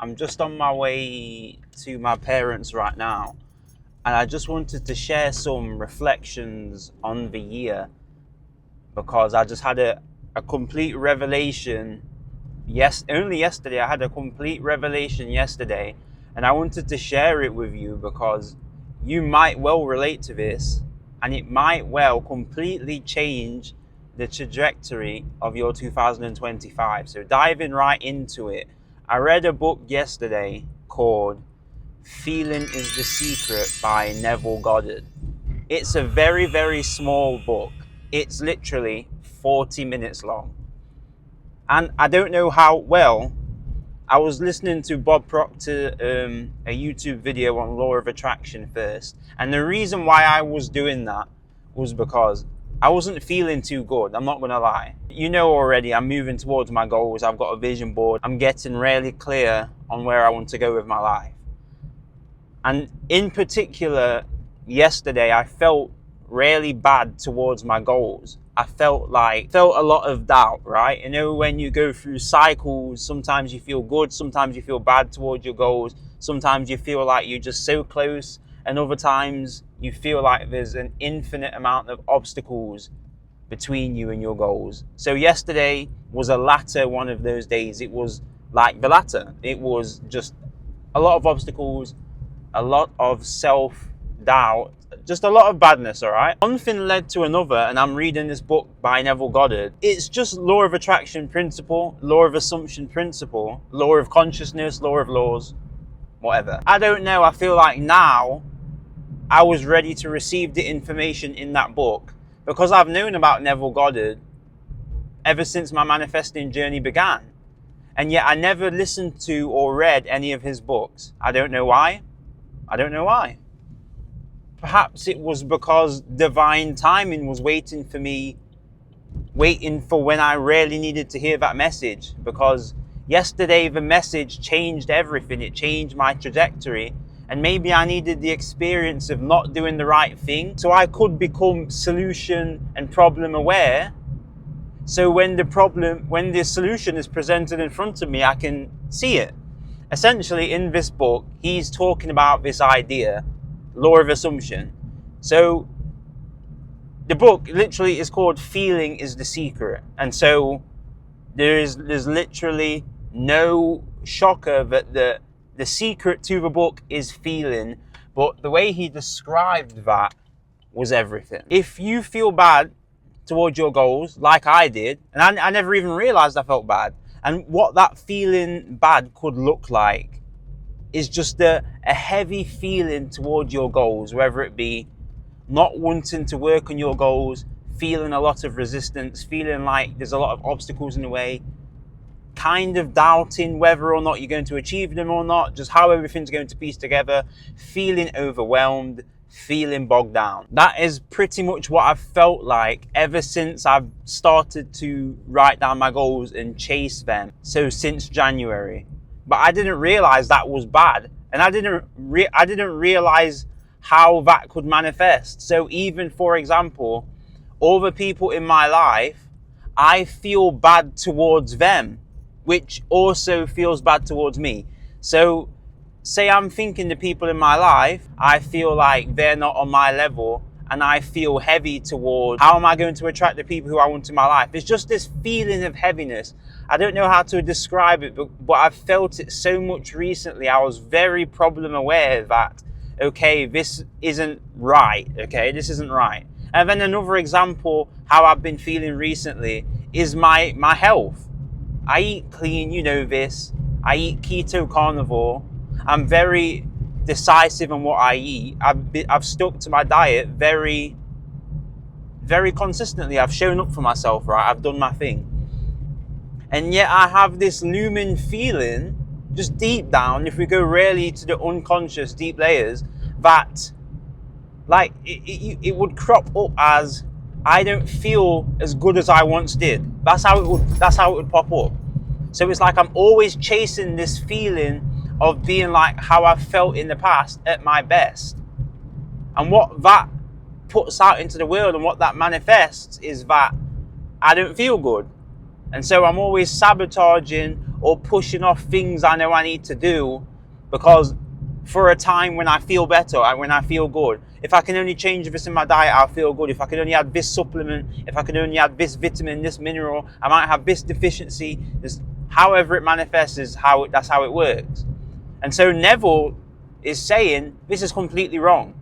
I'm just on my way to my parents right now, and I just wanted to share some reflections on the year because I just had a complete revelation. Yes, only yesterday. I had a complete revelation yesterday, and I wanted to share it with you because you might well relate to this, and it might well completely change the trajectory of your 2025. So diving right into it, I read a book yesterday called Feeling is the Secret by Neville Goddard. It's a very, very small book. It's literally 40 minutes long. And I don't know how well, I was listening to Bob Proctor, a YouTube video on law of attraction first. And the reason why I was doing that was because I wasn't feeling too good. I'm not going to lie. You know already, I'm moving towards my goals. I've got a vision board. I'm getting really clear on where I want to go with my life. And in particular, yesterday, I felt really bad towards my goals. I felt a lot of doubt, right? You know, when you go through cycles, sometimes you feel good, sometimes you feel bad towards your goals. Sometimes you feel like you're just so close, and other times you feel like there's an infinite amount of obstacles between you and your goals. So yesterday was a latter one of those days. It was like the latter. It was just a lot of obstacles, a lot of self-doubt, just a lot of badness, all right? One thing led to another, and I'm reading this book by Neville Goddard. It's just law of attraction principle, law of assumption principle, law of consciousness, law of laws, whatever. I don't know, I feel like now I was ready to receive the information in that book because I've known about Neville Goddard ever since my manifesting journey began. And yet I never listened to or read any of his books. I don't know why. I don't know why. Perhaps it was because divine timing was waiting for me, waiting for when I really needed to hear that message. Because yesterday the message changed everything. It changed my trajectory. And maybe I needed the experience of not doing the right thing so I could become solution and problem aware. So when the solution is presented in front of me, I can see it. Essentially, in this book, he's talking about this idea, law of assumption. So the book literally is called Feeling is the Secret. And so there's literally no shocker that the secret to the book is feeling, but the way he described that was everything. If you feel bad towards your goals, like I did, and I never even realized I felt bad, and what that feeling bad could look like is just a heavy feeling towards your goals, whether it be not wanting to work on your goals, feeling a lot of resistance, feeling like there's a lot of obstacles in the way, kind of doubting whether or not you're going to achieve them or not, just how everything's going to piece together, feeling overwhelmed, feeling bogged down. That is pretty much what I've felt like ever since I've started to write down my goals and chase them. So since January. But I didn't realize that was bad. And I didn't realize how that could manifest. So even, for example, all the people in my life, I feel bad towards them, which also feels bad towards me. So say I'm thinking the people in my life, I feel like they're not on my level, and I feel heavy towards how am I going to attract the people who I want in my life. It's just this feeling of heaviness. I don't know how to describe it, but I've felt it so much recently. I was very problem aware that, okay, this isn't right. Okay, this isn't right. And then another example, how I've been feeling recently is my health. I eat clean, you know this. I eat keto carnivore. I'm very decisive on what I eat. I've stuck to my diet very, very consistently. I've shown up for myself, right? I've done my thing. And yet I have this looming feeling, just deep down, if we go really to the unconscious deep layers, that like it would crop up as I don't feel as good as I once did. That's how it would pop up. So it's like I'm always chasing this feeling of being like how I felt in the past at my best. And what that puts out into the world and what that manifests is that I don't feel good. And so I'm always sabotaging or pushing off things I know I need to do because for a time when I feel better and when I feel good. If I can only change this in my diet, I'll feel good. If I can only add this supplement, if I can only add this vitamin, this mineral, I might have this deficiency. However it manifests that's how it works. And so Neville is saying this is completely wrong.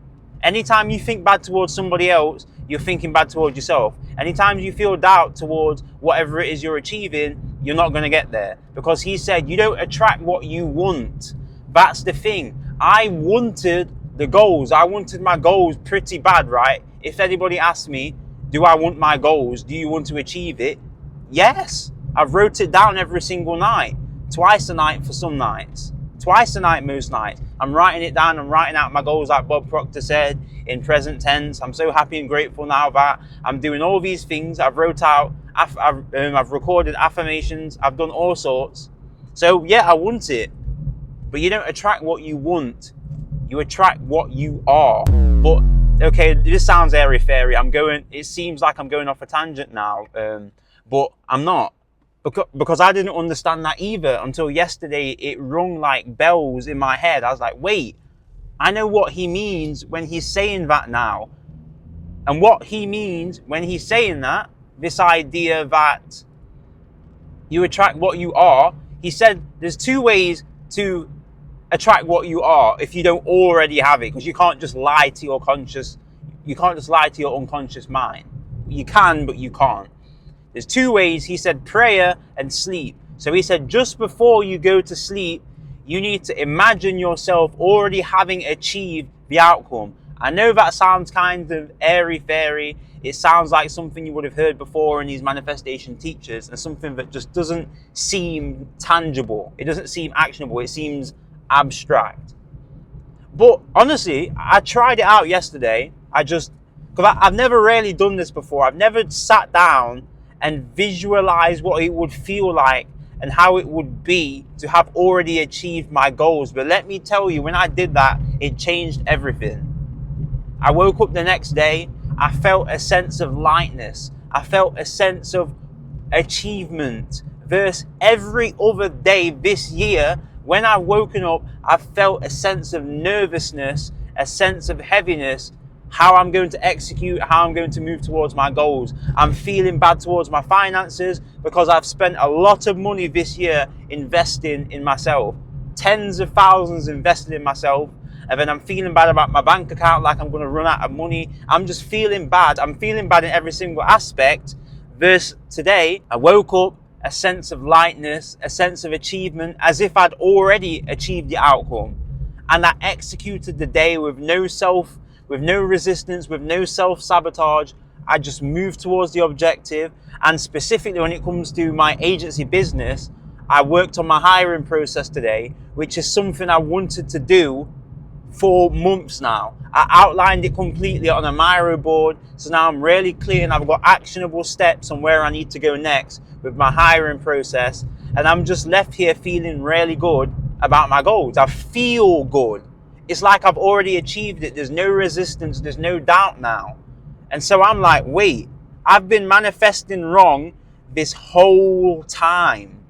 Anytime you think bad towards somebody else, you're thinking bad towards yourself. Anytime you feel doubt towards whatever it is you're achieving, you're not going to get there. Because he said you don't attract what you want. That's the thing. I wanted the goals. I wanted my goals pretty bad, right? If anybody asks me, do I want my goals? Do you want to achieve it? Yes. I've wrote it down every single night. Twice a night for some nights. Twice a night most nights. I'm writing it down. I'm writing out my goals like Bob Proctor said in present tense. I'm so happy and grateful now that I'm doing all these things. I've wrote out, I've recorded affirmations. I've done all sorts. So yeah, I want it. But you don't attract what you want. You attract what you are. But okay, this sounds airy-fairy. It seems like I'm going off a tangent now. But I'm not. Because I didn't understand that either until yesterday. It rung like bells in my head. I was like, wait, I know what he means when he's saying that now. And what he means when he's saying that, this idea that you attract what you are, he said there's two ways to attract what you are if you don't already have it, because you can't just lie to your unconscious mind. You can, but you can't. There's two ways. He said prayer and sleep. So he said just before you go to sleep, you need to imagine yourself already having achieved the outcome. I know that sounds kind of airy-fairy. It sounds like something you would have heard before in these manifestation teachers, and something that just doesn't seem tangible. It doesn't seem actionable. It seems abstract. But honestly, I tried it out yesterday. Because I've never really done this before. I've never sat down and visualized what it would feel like and how it would be to have already achieved my goals. But let me tell you, when I did that, it changed everything. I woke up the next day, I felt a sense of lightness. I felt a sense of achievement. Versus every other day this year, when I've woken up, I've felt a sense of nervousness, a sense of heaviness, how I'm going to execute, how I'm going to move towards my goals. I'm feeling bad towards my finances because I've spent a lot of money this year investing in myself. Tens of thousands invested in myself. And then I'm feeling bad about my bank account, like I'm going to run out of money. I'm just feeling bad. I'm feeling bad in every single aspect. Versus today, I woke up, a sense of lightness, a sense of achievement, as if I'd already achieved the outcome. And I executed the day with no resistance, with no self-sabotage. I just moved towards the objective. And specifically when it comes to my agency business, I worked on my hiring process today, which is something I wanted to do for months now. I outlined it completely on a Miro board. So now I'm really clear and I've got actionable steps on where I need to go next with my hiring process. And I'm just left here feeling really good about my goals. I feel good. It's like I've already achieved it. There's no resistance. There's no doubt now. And so I'm like, wait, I've been manifesting wrong this whole time.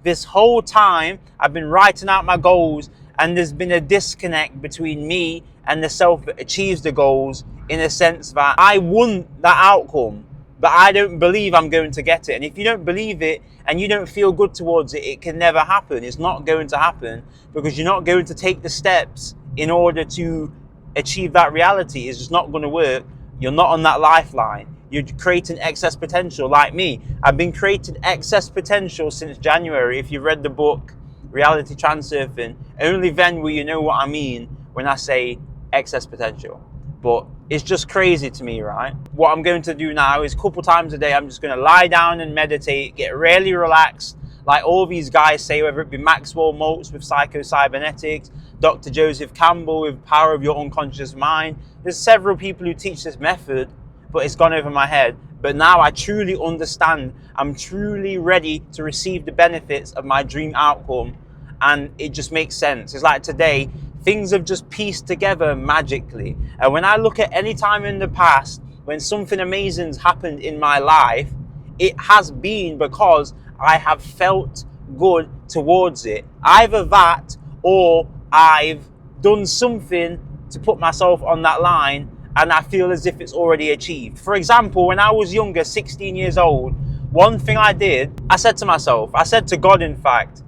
This whole time I've been writing out my goals, and there's been a disconnect between me and the self that achieves the goals, in a sense that I want that outcome, but I don't believe I'm going to get it. And if you don't believe it and you don't feel good towards it, it can never happen. It's not going to happen because you're not going to take the steps in order to achieve that reality. It's just not going to work. You're not on that lifeline. You're creating excess potential like me. I've been creating excess potential since January. If you've read the book, Reality Transurfing, only then will you know what I mean when I say excess potential. But it's just crazy to me, right? What I'm going to do now is a couple times a day, I'm just going to lie down and meditate, get really relaxed, like all these guys say, whether it be Maxwell Maltz with psycho-cybernetics, Dr. Joseph Campbell with Power of Your Unconscious Mind. There's several people who teach this method, but it's gone over my head. But now I truly understand. I'm truly ready to receive the benefits of my dream outcome. And it just makes sense. It's like today, things have just pieced together magically. And when I look at any time in the past when something amazing's happened in my life, it has been because I have felt good towards it. Either that, or I've done something to put myself on that line and I feel as if it's already achieved. For example, when I was younger, 16 years old, one thing I did, I said to myself, I said to God, in fact,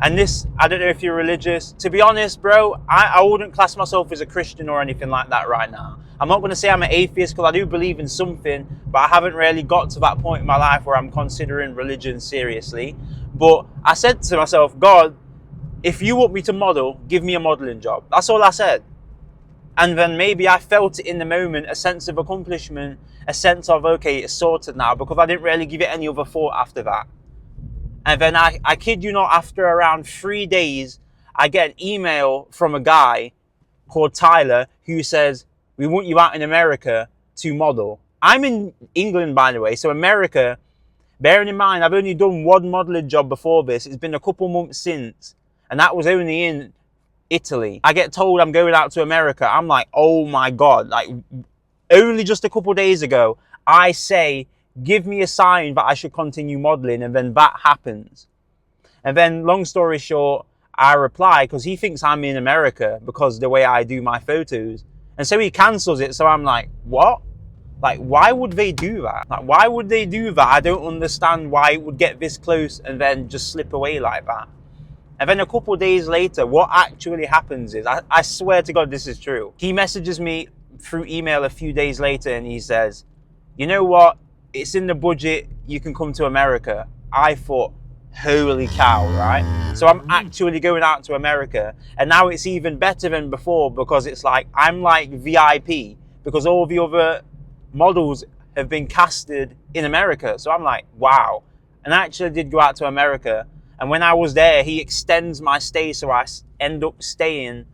and this, I don't know if you're religious. To be honest, bro, I wouldn't class myself as a Christian or anything like that right now. I'm not going to say I'm an atheist because I do believe in something, but I haven't really got to that point in my life where I'm considering religion seriously. But I said to myself, God, if you want me to model, give me a modeling job. That's all I said. And then maybe I felt it in the moment, a sense of accomplishment, a sense of, okay, it's sorted now, because I didn't really give it any other thought after that. And then I kid you not, after around 3 days, I get an email from a guy called Tyler who says, we want you out in America to model. I'm in England, by the way, so America, bearing in mind, I've only done one modeling job before this. It's been a couple months since, and that was only in Italy. I get told I'm going out to America. I'm like, oh my God, like only just a couple days ago, I say, give me a sign that I should continue modeling, and then that happens. And then, long story short, I reply, because he thinks I'm in America because the way I do my photos. And so he cancels it. So I'm like, what? Like, why would they do that? Like, why would they do that? I don't understand why it would get this close and then just slip away like that. And then a couple of days later, what actually happens is, I swear to God, this is true. He messages me through email a few days later and he says, you know what? It's in the budget. You can come to America. I thought, holy cow, right? So I'm actually going out to America. And now it's even better than before because it's like, I'm like VIP because all the other models have been casted in America. So I'm like, wow. And I actually did go out to America. And when I was there, he extends my stay. So I end up staying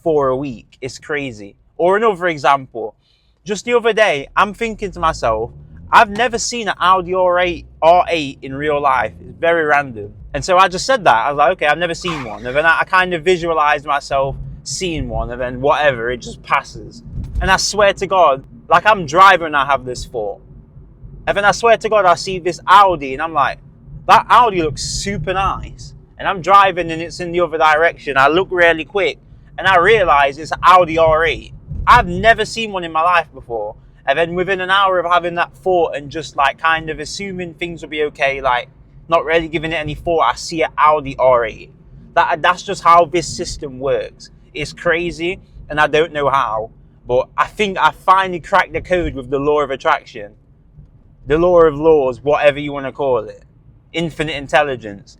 for a week. It's crazy. Or another example, just the other day, I'm thinking to myself, I've never seen an Audi R8 in real life. It's very random. And so I just said that. I was like, okay, I've never seen one. And then I kind of visualized myself seeing one, and then whatever, it just passes. And I swear to God, like I'm driving, I have this thought. And then I swear to God, I see this Audi and I'm like, that Audi looks super nice. And I'm driving and it's in the other direction. I look really quick and I realize it's an Audi R8. I've never seen one in my life before. And then within an hour of having that thought and just like kind of assuming things will be okay, like not really giving it any thought, I see an Audi R8. That's just how this system works. It's crazy and I don't know how, but I think I finally cracked the code with the law of attraction. The law of laws, whatever you want to call it. Infinite intelligence.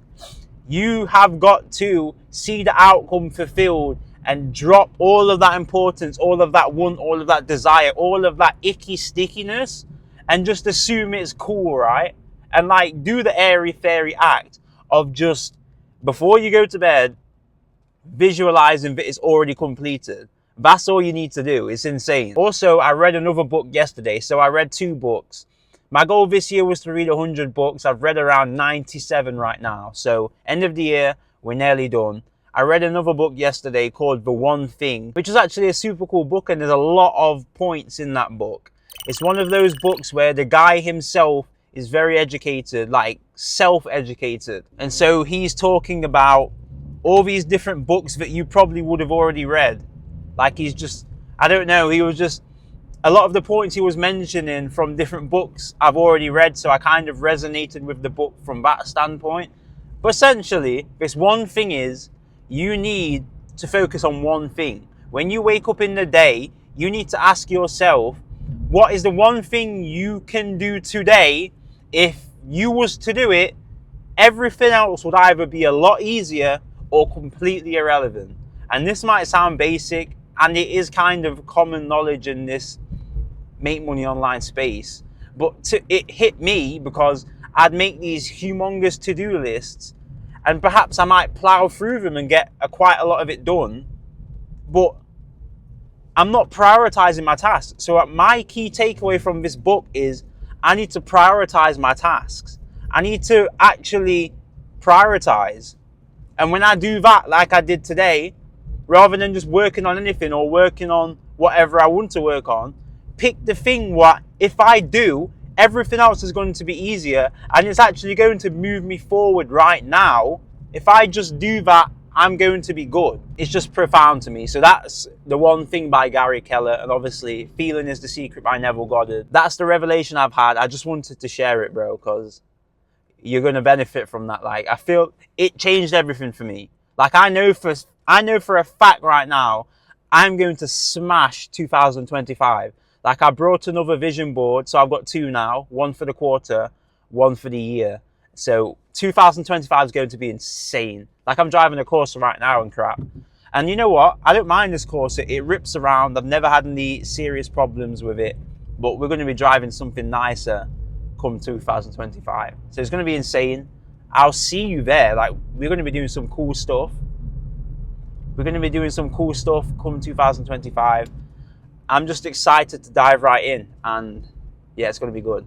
You have got to see the outcome fulfilled and drop all of that importance, all of that want, all of that desire, all of that icky stickiness, and just assume it's cool, right? And like do the airy fairy act of just, before you go to bed, visualizing that it's already completed. That's all you need to do. It's insane. Also, I read another book yesterday. So I read 2 books. My goal this year was to read 100 books. I've read around 97 right now. So end of the year, we're nearly done. I read another book yesterday called The One Thing, which is actually a super cool book, and there's a lot of points in that book. It's one of those books where the guy himself is very educated, like self-educated. And so he's talking about all these different books that you probably would have already read. Like he's just, I don't know, he was just, a lot of the points he was mentioning from different books I've already read, so I kind of resonated with the book from that standpoint. But essentially, this one thing is, you need to focus on one thing. When you wake up in the day, you need to ask yourself, what is the one thing you can do today? If you was to do it, everything else would either be a lot easier or completely irrelevant. And this might sound basic, and it is kind of common knowledge in this make money online space, but it hit me because I'd make these humongous to-do lists, and perhaps I might plow through them and get quite a lot of it done, but I'm not prioritizing my tasks. So my key takeaway from this book is I need to prioritize my tasks. I need to actually prioritize. And when I do that, like I did today, rather than just working on anything or working on whatever I want to work on, pick the thing what, if I do, everything else is going to be easier, and it's actually going to move me forward right now if I just do that, I'm going to be good. It's just profound to me. So that's the one thing by Gary Keller, and obviously Feeling is the Secret by Neville Goddard. That's the revelation I've had. I just wanted to share it, bro, because you're going to benefit from that. Like, I feel it changed everything for me. Like, I know for a fact right now, I'm going to smash 2025. Like, I brought another vision board, so I've got 2 now, 1 for the quarter, 1 for the year. So 2025 is going to be insane. Like, I'm driving a Corsa right now and crap. And you know what? I don't mind this Corsa. It rips around. I've never had any serious problems with it. But we're going to be driving something nicer come 2025. So it's going to be insane. I'll see you there. Like, we're going to be doing some cool stuff. We're going to be doing some cool stuff come 2025. I'm just excited to dive right in. And yeah, it's going to be good.